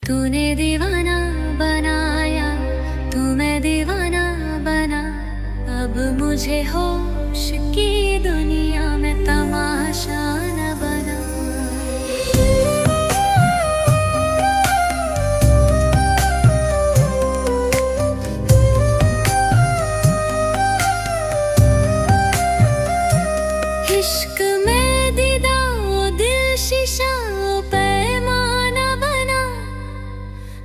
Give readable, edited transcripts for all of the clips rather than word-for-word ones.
तूने दीवाना बनाया, तू मैं दीवाना बना। अब मुझे होश की दुनिया में तमाशा न बना। इश्क में दीदा दिल शीशा पैमाना बना।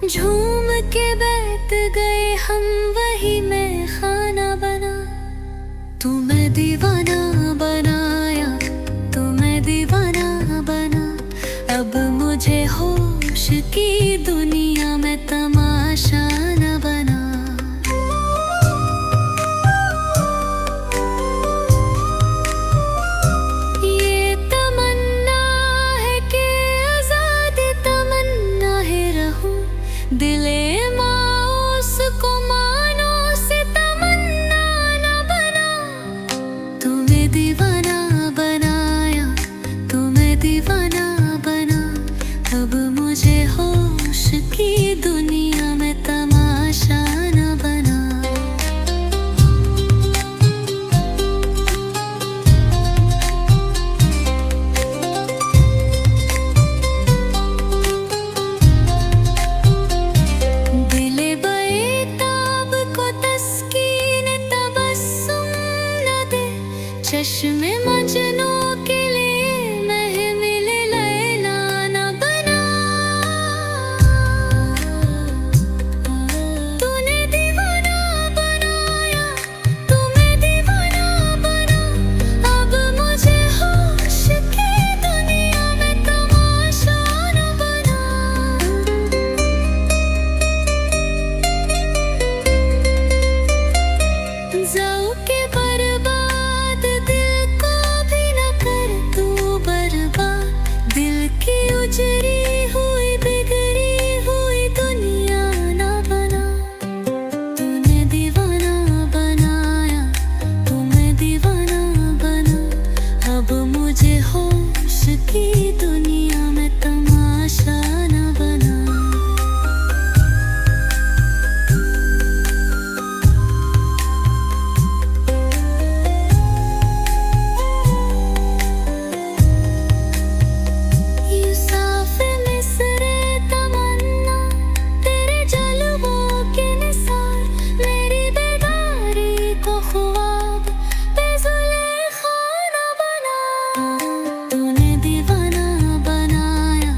झूम के बैठ गए हम वही में खाना बना। तू मैं दीवाना बनाया, तू मैं दीवाना बना। अब मुझे होश की दुनिया में तमाशा न बना। ये तमन्ना है कि आजाद तमन्ना है रहूं। दिले माऊस को मानो से तमन्ना न बना। तुम्हें दीवाना बनाया, तुम्हें दीवाना बना। अब मुझे होश की दुनिया में तमाशा न बना। दिले बेताब को तस्कीन तबस्सुम न दे। चश्मे मजनू के लिए महमिल लैला न बना। तूने दीवाना बनाया, तुम्हें दीवाना बना। अब मुझे होश की दुनिया में तमाशा न बना। ज़ौक़े बर्बाद दिल को भी न कर तू बर्बाद। दिल की उजरी हुई बिगड़ी हुई दुनिया न बना। तूने दीवाना बनाया, तुम्हें दीवाना बना। अब मुझे होश की दुनिया में तमाशा न बना। यूसुफ़ मिस्र तमन्ना तेरे जलवों के निसार। मेरी बेदारी को ख्वाब पे ज़ुलेखा न बना। तूने दीवाना बनाया,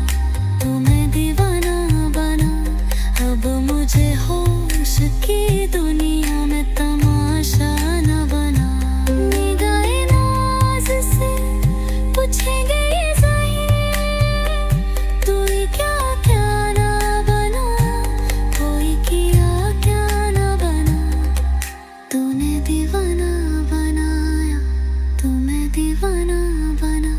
तुम्हें दीवाना बना। अब मुझे होश की दुनिया में तमाशा न बना। निगाहे नाज़ से पूछेंगे ये ज़हीन, तू ही क्या क्या ना बना। कोई किया क्या ना बना। तूने दीवाना बनाया, तुम्हें दीवाना बना।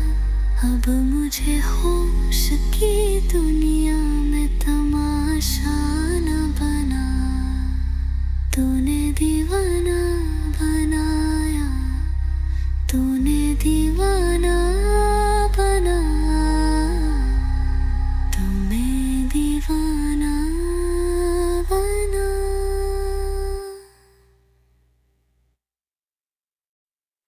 अब मुझे होश की दुनिया में तमाशा न बना। तूने दीवाना बनाया, तूने दीवाना